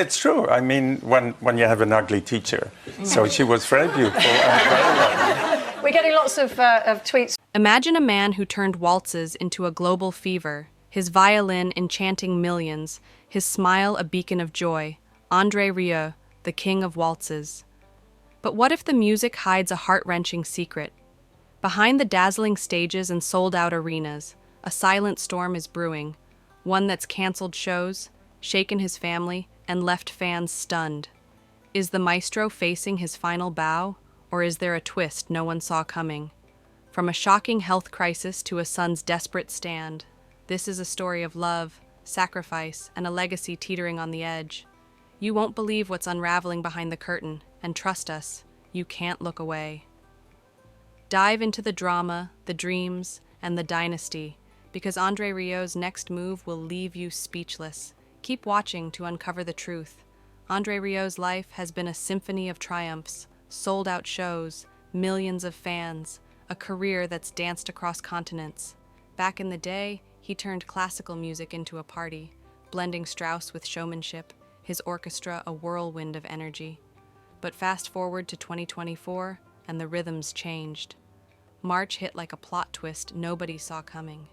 It's true. I mean, when you have an ugly teacher. So she was very beautiful and very lovely. We're getting lots of tweets. Imagine a man who turned waltzes into a global fever, his violin enchanting millions, his smile a beacon of joy. André Rieu, the King of Waltzes. But what if the music hides a heart-wrenching secret? Behind the dazzling stages and sold-out arenas, a silent storm is brewing, one that's canceled shows, shaken his family, and left fans stunned. Is the maestro facing his final bow, or is there a twist no one saw coming? From a shocking health crisis to a son's desperate stand, this is a story of love, sacrifice, and a legacy teetering on the edge. You won't believe what's unraveling behind the curtain, and trust us, you can't look away. Dive into the drama, the dreams, and the dynasty, because André Rieu's next move will leave you speechless. Keep watching to uncover the truth. André Rieu's life has been a symphony of triumphs, sold-out shows, millions of fans, a career that's danced across continents. Back in the day, he turned classical music into a party, blending Strauss with showmanship, his orchestra a whirlwind of energy. But fast forward to 2024, and the rhythms changed. March hit like a plot twist nobody saw coming.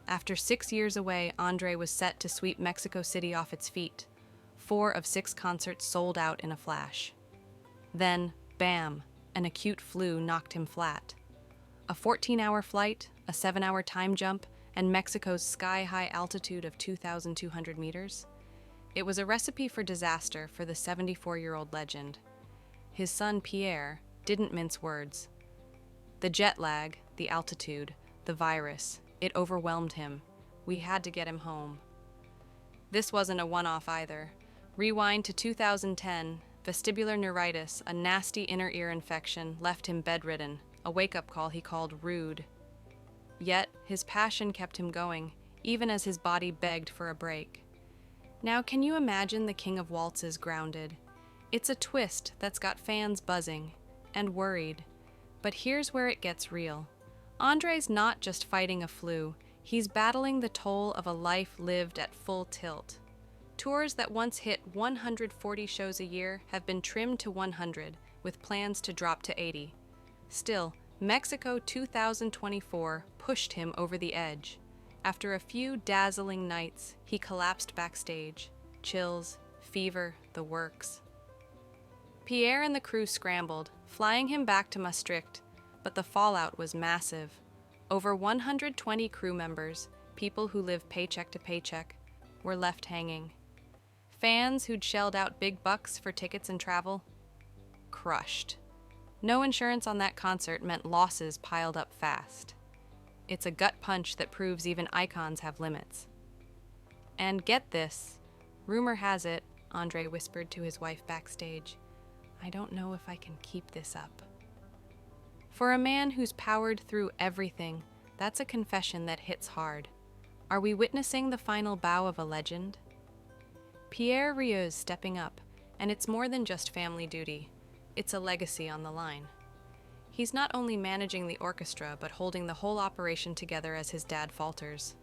After 6 years away, André was set to sweep Mexico City off its feet. 4 of 6 concerts sold out in a flash. Then, bam, an acute flu knocked him flat. A 14-hour flight, a 7-hour time jump, and Mexico's sky-high altitude of 2,200 meters. It was a recipe for disaster for the 74-year-old legend. His son, Pierre, didn't mince words. The jet lag, the altitude, the virus, it overwhelmed him. We had to get him home. This wasn't a one-off either. Rewind to 2010, vestibular neuritis, a nasty inner ear infection, left him bedridden, a wake-up call he called rude. Yet, his passion kept him going, even as his body begged for a break. Now, can you imagine the King of Waltzes grounded? It's a twist that's got fans buzzing and worried. But here's where it gets real. André's not just fighting a flu, he's battling the toll of a life lived at full tilt. Tours that once hit 140 shows a year have been trimmed to 100, with plans to drop to 80. Still, Mexico 2024 pushed him over the edge. After a few dazzling nights, he collapsed backstage. Chills, fever, the works. Pierre and the crew scrambled, flying him back to Maastricht, but the fallout was massive. Over 120 crew members, people who live paycheck to paycheck, were left hanging. Fans who'd shelled out big bucks for tickets and travel, crushed. No insurance on that concert meant losses piled up fast. It's a gut punch that proves even icons have limits. And get this, rumor has it, André whispered to his wife backstage, I don't know if I can keep this up. For a man who's powered through everything, that's a confession that hits hard. Are we witnessing the final bow of a legend? Pierre Rieu's stepping up, and it's more than just family duty. It's a legacy on the line. He's not only managing the orchestra, but holding the whole operation together as his dad falters.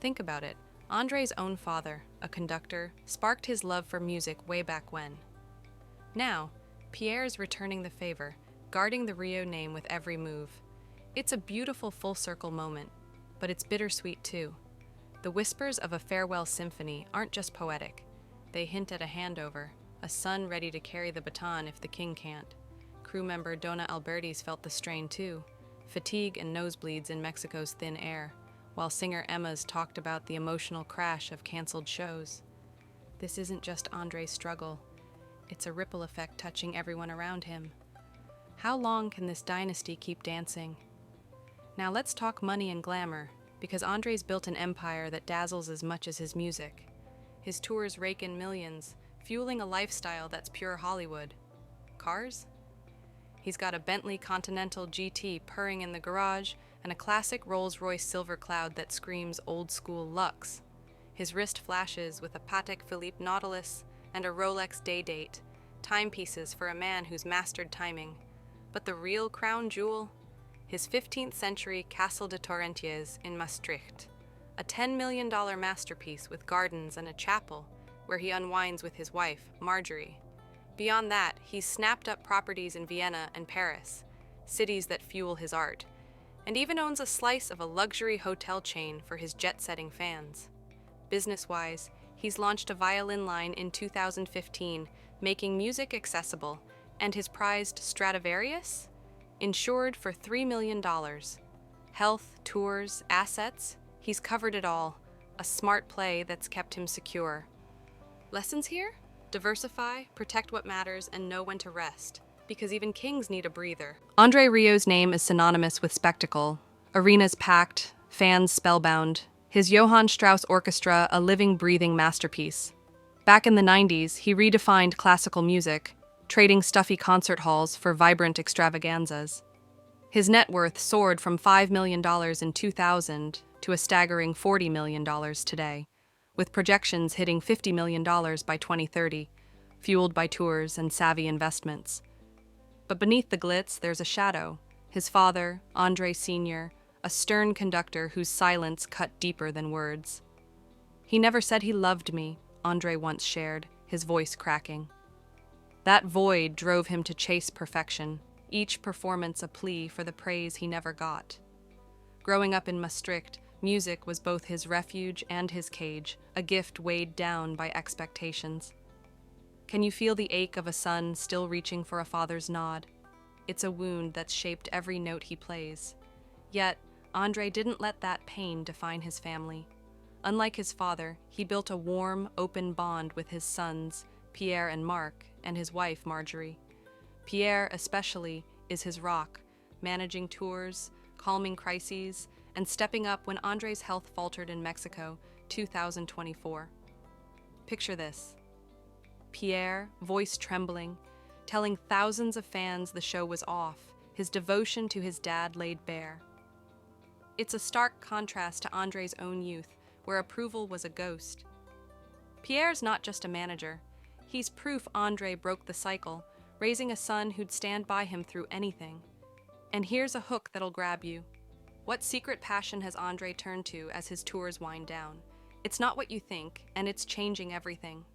Think about it. André's own father, a conductor, sparked his love for music way back when. Now, Pierre's returning the favor, guarding the Rieu name with every move. It's a beautiful full-circle moment, but it's bittersweet too. The whispers of a farewell symphony aren't just poetic. They hint at a handover, a son ready to carry the baton if the king can't. Crew member Donna Albertis felt the strain too, fatigue and nosebleeds in Mexico's thin air, while singer Emma's talked about the emotional crash of canceled shows. This isn't just André's struggle. It's a ripple effect touching everyone around him. How long can this dynasty keep dancing? Now let's talk money and glamour, because André's built an empire that dazzles as much as his music. His tours rake in millions, fueling a lifestyle that's pure Hollywood. Cars? He's got a Bentley Continental GT purring in the garage and a classic Rolls-Royce Silver Cloud that screams old-school luxe. His wrist flashes with a Patek Philippe Nautilus and a Rolex Day-Date, timepieces for a man who's mastered timing. But the real crown jewel? His 15th century Castle de Torrentiers in Maastricht, a $10 million masterpiece with gardens and a chapel where he unwinds with his wife, Marjorie. Beyond that, he's snapped up properties in Vienna and Paris, cities that fuel his art, and even owns a slice of a luxury hotel chain for his jet-setting fans. Business-wise, he's launched a violin line in 2015, making music accessible, and his prized Stradivarius? Insured for $3 million. Health, tours, assets, he's covered it all. A smart play that's kept him secure. Lessons here? Diversify, protect what matters, and know when to rest. Because even kings need a breather. André Rieu's name is synonymous with spectacle. Arenas packed, fans spellbound. His Johann Strauss Orchestra, a living, breathing masterpiece. Back in the 90s, he redefined classical music, trading stuffy concert halls for vibrant extravaganzas. His net worth soared from $5 million in 2000 to a staggering $40 million today, with projections hitting $50 million by 2030, fueled by tours and savvy investments. But beneath the glitz, there's a shadow. His father, André Sr., a stern conductor whose silence cut deeper than words. "He never said he loved me," André once shared, his voice cracking. That void drove him to chase perfection, each performance a plea for the praise he never got. Growing up in Maastricht, music was both his refuge and his cage, a gift weighed down by expectations. Can you feel the ache of a son still reaching for a father's nod? It's a wound that's shaped every note he plays. Yet, André didn't let that pain define his family. Unlike his father, he built a warm, open bond with his sons, Pierre and Marc, and his wife, Marjorie. Pierre, especially, is his rock, managing tours, calming crises, and stepping up when André's health faltered in Mexico, 2024. Picture this. Pierre, voice trembling, telling thousands of fans the show was off, his devotion to his dad laid bare. It's a stark contrast to André's own youth, where approval was a ghost. Pierre's not just a manager. He's proof André broke the cycle, raising a son who'd stand by him through anything. And here's a hook that'll grab you. What secret passion has André turned to as his tours wind down? It's not what you think, and it's changing everything.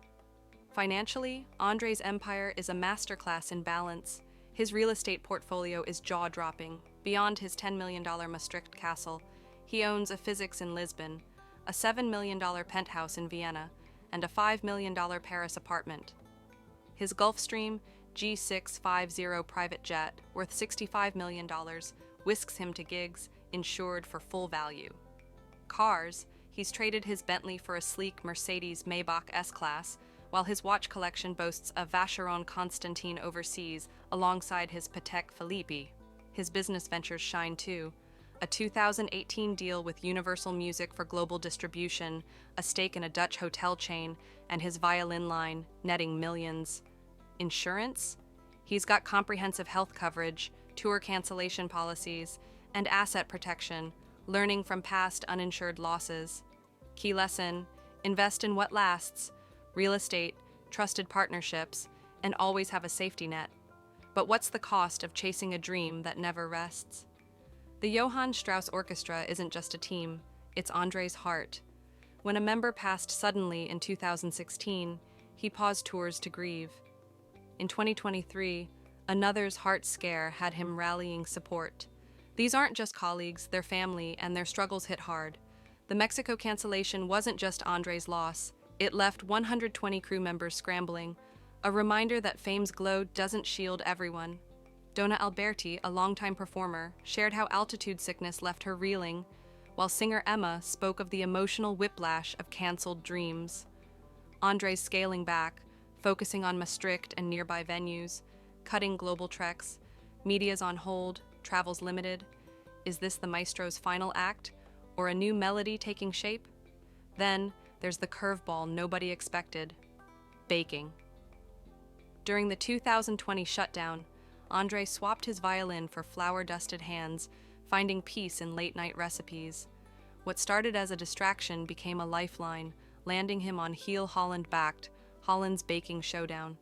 Financially, André's empire is a masterclass in balance. His real estate portfolio is jaw-dropping. Beyond his $10 million Maastricht castle, he owns a physics in Lisbon, a $7 million penthouse in Vienna, and a $5 million Paris apartment. His Gulfstream G650 private jet, worth $65 million, whisks him to gigs, insured for full value. Cars, he's traded his Bentley for a sleek Mercedes Maybach S-Class, while his watch collection boasts a Vacheron Constantin overseas alongside his Patek Philippe. His business ventures shine too. A 2018 deal with Universal Music for global distribution, a stake in a Dutch hotel chain, and his violin line, netting millions. Insurance? He's got comprehensive health coverage, tour cancellation policies, and asset protection, learning from past uninsured losses. Key lesson: invest in what lasts. Real estate, trusted partnerships, and always have a safety net. But what's the cost of chasing a dream that never rests? The Johann Strauss Orchestra isn't just a team, it's André's heart. When a member passed suddenly in 2016, he paused tours to grieve. In 2023, another's heart scare had him rallying support. These aren't just colleagues, they're family, and their struggles hit hard. The Mexico cancellation wasn't just André's loss. It left 120 crew members scrambling, a reminder that fame's glow doesn't shield everyone. Donna Alberti, a longtime performer, shared how altitude sickness left her reeling, while singer Emma spoke of the emotional whiplash of canceled dreams. André's scaling back, focusing on Maastricht and nearby venues, cutting global treks, media's on hold, travels limited. Is this the maestro's final act, or a new melody taking shape? Then, there's the curveball nobody expected: baking. During the 2020 shutdown, André swapped his violin for flour-dusted hands, finding peace in late-night recipes. What started as a distraction became a lifeline, landing him on Heel Holland-backed Holland's Baking Showdown.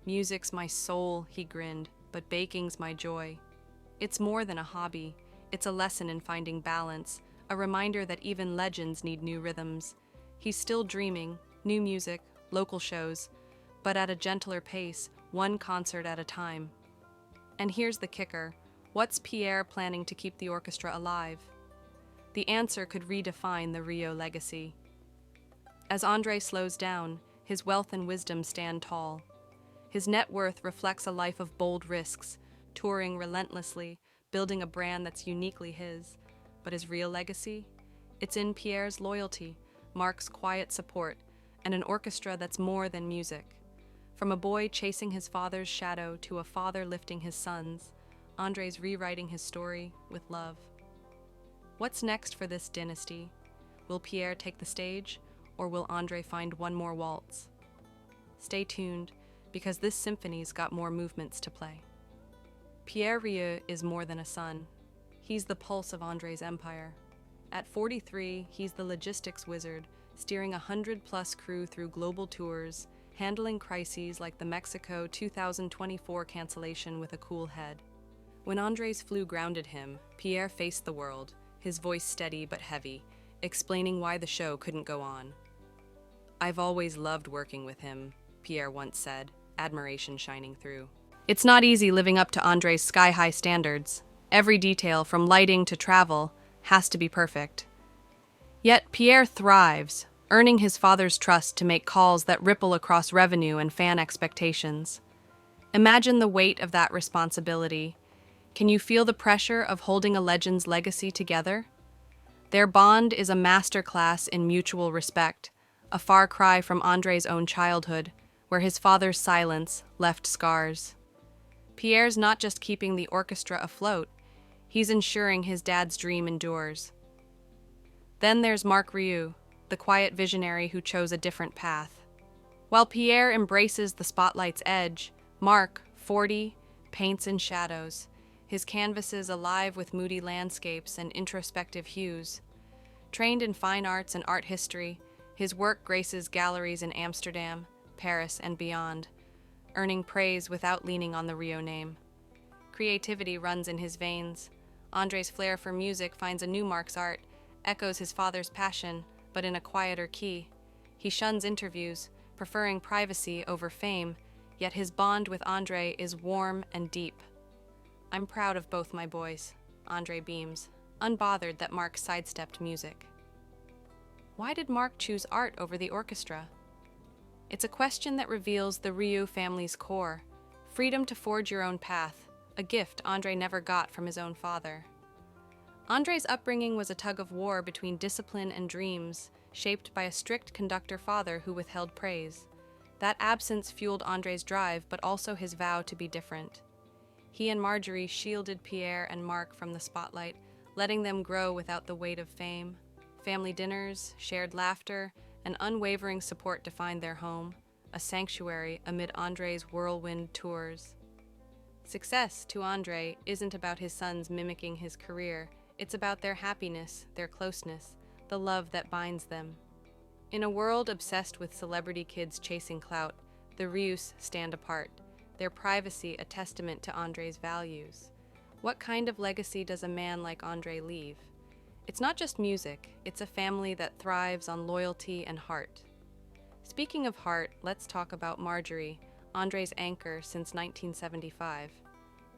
"Music's my soul," he grinned, "but baking's my joy." It's more than a hobby. It's a lesson in finding balance, a reminder that even legends need new rhythms. He's still dreaming, new music, local shows, but at a gentler pace, one concert at a time. And here's the kicker. What's Pierre planning to keep the orchestra alive? The answer could redefine the Rieu legacy. As André slows down, his wealth and wisdom stand tall. His net worth reflects a life of bold risks, touring relentlessly, building a brand that's uniquely his. But his real legacy? It's in Pierre's loyalty, Marc's quiet support, and an orchestra that's more than music. From a boy chasing his father's shadow to a father lifting his son's, André's rewriting his story with love. What's next for this dynasty? Will Pierre take the stage, or will André find one more waltz? Stay tuned, because this symphony's got more movements to play. Pierre Rieu is more than a son. He's the pulse of André's empire. At 43, he's the logistics wizard, steering a 100-plus crew through global tours, handling crises like the Mexico 2024 cancellation with a cool head. When André's flu grounded him, Pierre faced the world, his voice steady but heavy, explaining why the show couldn't go on. "I've always loved working with him," Pierre once said, admiration shining through. It's not easy living up to André's sky-high standards. Every detail, from lighting to travel, has to be perfect. Yet Pierre thrives, earning his father's trust to make calls that ripple across revenue and fan expectations. Imagine the weight of that responsibility. Can you feel the pressure of holding a legend's legacy together? Their bond is a masterclass in mutual respect, a far cry from André's own childhood, where his father's silence left scars. Pierre's not just keeping the orchestra afloat, he's ensuring his dad's dream endures. Then there's Marc Rieu, the quiet visionary who chose a different path. While Pierre embraces the spotlight's edge, Marc, 40, paints in shadows, his canvases alive with moody landscapes and introspective hues. Trained in fine arts and art history, his work graces galleries in Amsterdam, Paris, and beyond, earning praise without leaning on the Rieu name. Creativity runs in his veins. André's flair for music finds a new Marc's art, echoes his father's passion, but in a quieter key. He shuns interviews, preferring privacy over fame, yet his bond with André is warm and deep. "I'm proud of both my boys," André beams, unbothered that Marc sidestepped music. Why did Marc choose art over the orchestra? It's a question that reveals the Rieu family's core, freedom to forge your own path, a gift André never got from his own father. André's upbringing was a tug-of-war between discipline and dreams, shaped by a strict conductor father who withheld praise. That absence fueled André's drive, but also his vow to be different. He and Marjorie shielded Pierre and Marc from the spotlight, letting them grow without the weight of fame. Family dinners, shared laughter, and unwavering support defined their home, a sanctuary amid André's whirlwind tours. Success, to André, isn't about his sons mimicking his career. It's about their happiness, their closeness, the love that binds them. In a world obsessed with celebrity kids chasing clout, the Rieus stand apart, their privacy a testament to André's values. What kind of legacy does a man like André leave? It's not just music, it's a family that thrives on loyalty and heart. Speaking of heart, let's talk about Marjorie, André's anchor since 1975.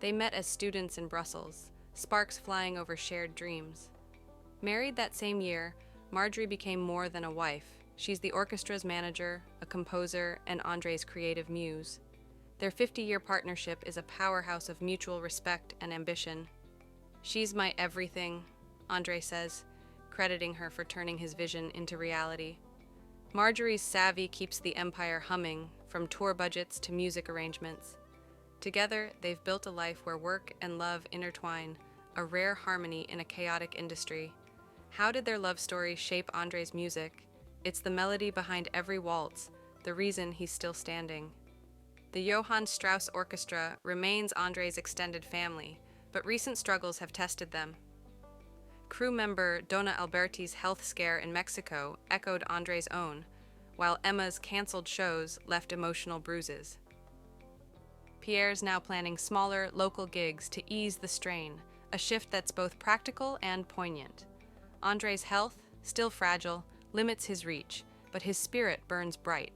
They met as students in Brussels, sparks flying over shared dreams. Married that same year, Marjorie became more than a wife. She's the orchestra's manager, a composer, and André's creative muse. Their 50-year partnership is a powerhouse of mutual respect and ambition. "She's my everything," André says, crediting her for turning his vision into reality. Marjorie's savvy keeps the empire humming, from tour budgets to music arrangements. Together, they've built a life where work and love intertwine, a rare harmony in a chaotic industry. How did their love story shape André's music? It's the melody behind every waltz, the reason he's still standing. The Johann Strauss Orchestra remains André's extended family, but recent struggles have tested them. Crew member Donna Alberti's health scare in Mexico echoed André's own, while Emma's canceled shows left emotional bruises. Pierre's now planning smaller, local gigs to ease the strain, a shift that's both practical and poignant. André's health, still fragile, limits his reach, but his spirit burns bright.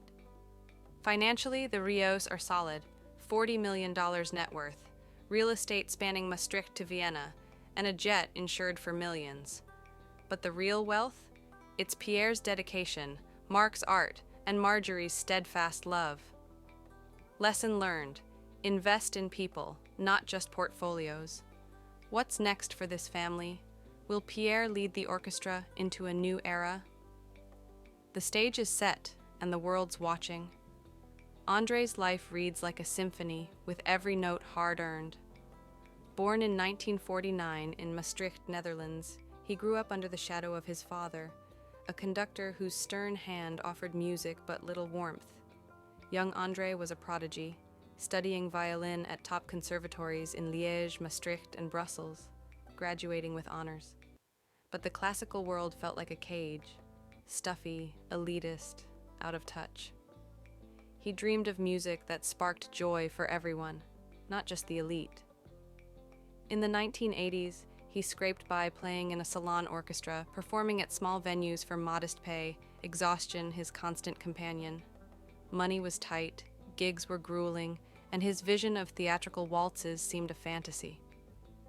Financially, the Rios are solid, $40 million net worth, real estate spanning Maastricht to Vienna, and a jet insured for millions. But the real wealth? It's Pierre's dedication, Marc's art, and Marjorie's steadfast love. Lesson learned: invest in people, not just portfolios. What's next for this family? Will Pierre lead the orchestra into a new era? The stage is set, and the world's watching. André's life reads like a symphony, with every note hard-earned. Born in 1949 in Maastricht, Netherlands, he grew up under the shadow of his father, a conductor whose stern hand offered music but little warmth. Young André was a prodigy, studying violin at top conservatories in Liège, Maastricht, and Brussels, graduating with honors. But the classical world felt like a cage, stuffy, elitist, out of touch. He dreamed of music that sparked joy for everyone, not just the elite. In the 1980s, he scraped by playing in a salon orchestra, performing at small venues for modest pay, exhaustion his constant companion. Money was tight, gigs were grueling, and his vision of theatrical waltzes seemed a fantasy.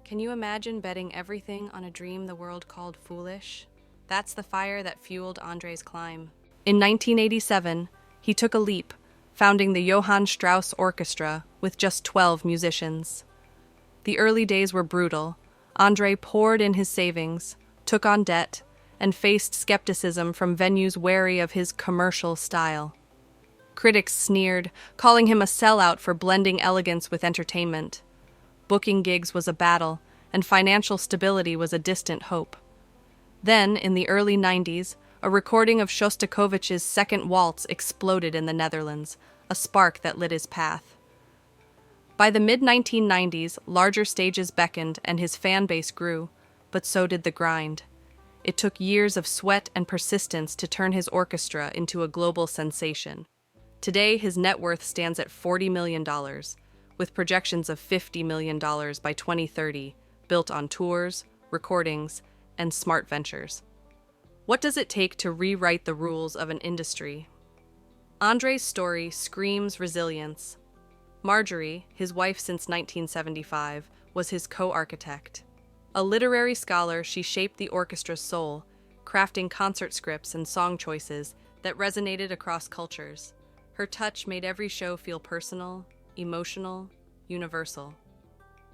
Can you imagine betting everything on a dream the world called foolish? That's the fire that fueled André's climb. In 1987, he took a leap, founding the Johann Strauss Orchestra with just 12 musicians. The early days were brutal. André poured in his savings, took on debt, and faced skepticism from venues wary of his commercial style. Critics sneered, calling him a sellout for blending elegance with entertainment. Booking gigs was a battle, and financial stability was a distant hope. Then, in the early 90s, a recording of Shostakovich's Second Waltz exploded in the Netherlands, a spark that lit his path. By the mid-1990s, larger stages beckoned and his fan base grew, but so did the grind. It took years of sweat and persistence to turn his orchestra into a global sensation. Today, his net worth stands at $40 million, with projections of $50 million by 2030, built on tours, recordings, and smart ventures. What does it take to rewrite the rules of an industry? André's story screams resilience. Marjorie, his wife since 1975, was his co-architect. A literary scholar, she shaped the orchestra's soul, crafting concert scripts and song choices that resonated across cultures. Her touch made every show feel personal, emotional, universal.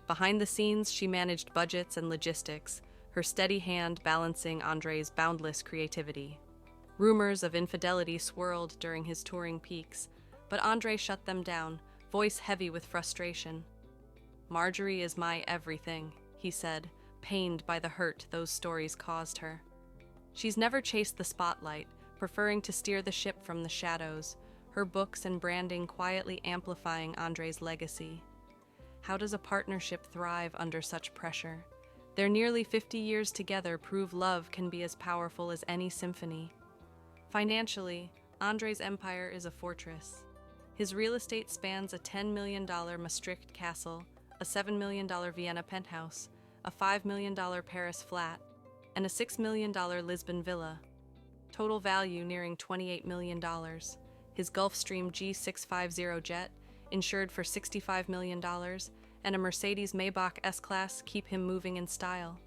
Behind the scenes, she managed budgets and logistics, her steady hand balancing André's boundless creativity. Rumors of infidelity swirled during his touring peaks, but André shut them down, voice heavy with frustration. "Marjorie is my everything," he said, pained by the hurt those stories caused her. She's never chased the spotlight, preferring to steer the ship from the shadows, her books and branding quietly amplifying André's legacy. How does a partnership thrive under such pressure? Their nearly 50 years together prove love can be as powerful as any symphony. Financially, André's empire is a fortress. His real estate spans a $10 million Maastricht castle, a $7 million Vienna penthouse, a $5 million Paris flat, and a $6 million Lisbon villa. Total value nearing $28 million. His Gulfstream G650 jet, insured for $65 million, and a Mercedes Maybach S-Class keep him moving in style.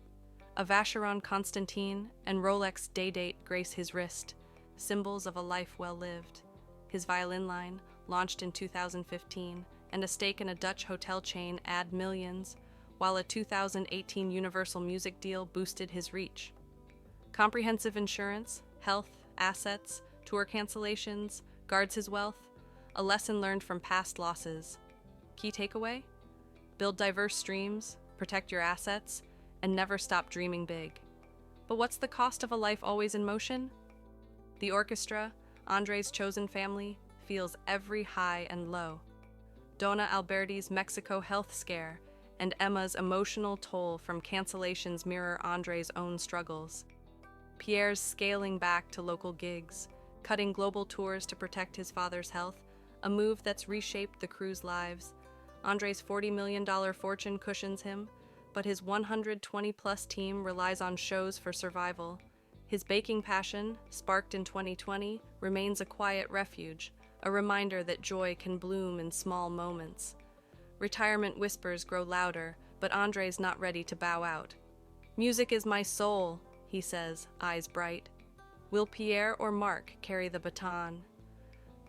A Vacheron Constantine and Rolex Day-Date grace his wrist, symbols of a life well lived. His violin line, launched in 2015, and a stake in a Dutch hotel chain add millions, while a 2018 Universal Music deal boosted his reach. Comprehensive insurance, health, assets, tour cancellations, guards his wealth, a lesson learned from past losses. Key takeaway? Build diverse streams, protect your assets, and never stop dreaming big. But what's the cost of a life always in motion? The orchestra, André's chosen family, feels every high and low. Donna Alberti's Mexico health scare and Emma's emotional toll from cancellations mirror André's own struggles. Pierre's scaling back to local gigs, cutting global tours to protect his father's health, a move that's reshaped the crew's lives. André's $40 million fortune cushions him, but his 120-plus team relies on shows for survival. His baking passion, sparked in 2020, remains a quiet refuge, a reminder that joy can bloom in small moments. Retirement whispers grow louder, but André's not ready to bow out. "Music is my soul," he says, eyes bright. Will Pierre or Marc carry the baton?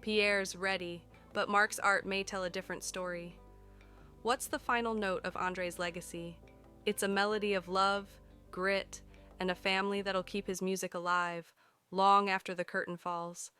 Pierre's ready, but Marc's art may tell a different story. What's the final note of André's legacy? It's a melody of love, grit, and a family that'll keep his music alive long after the curtain falls.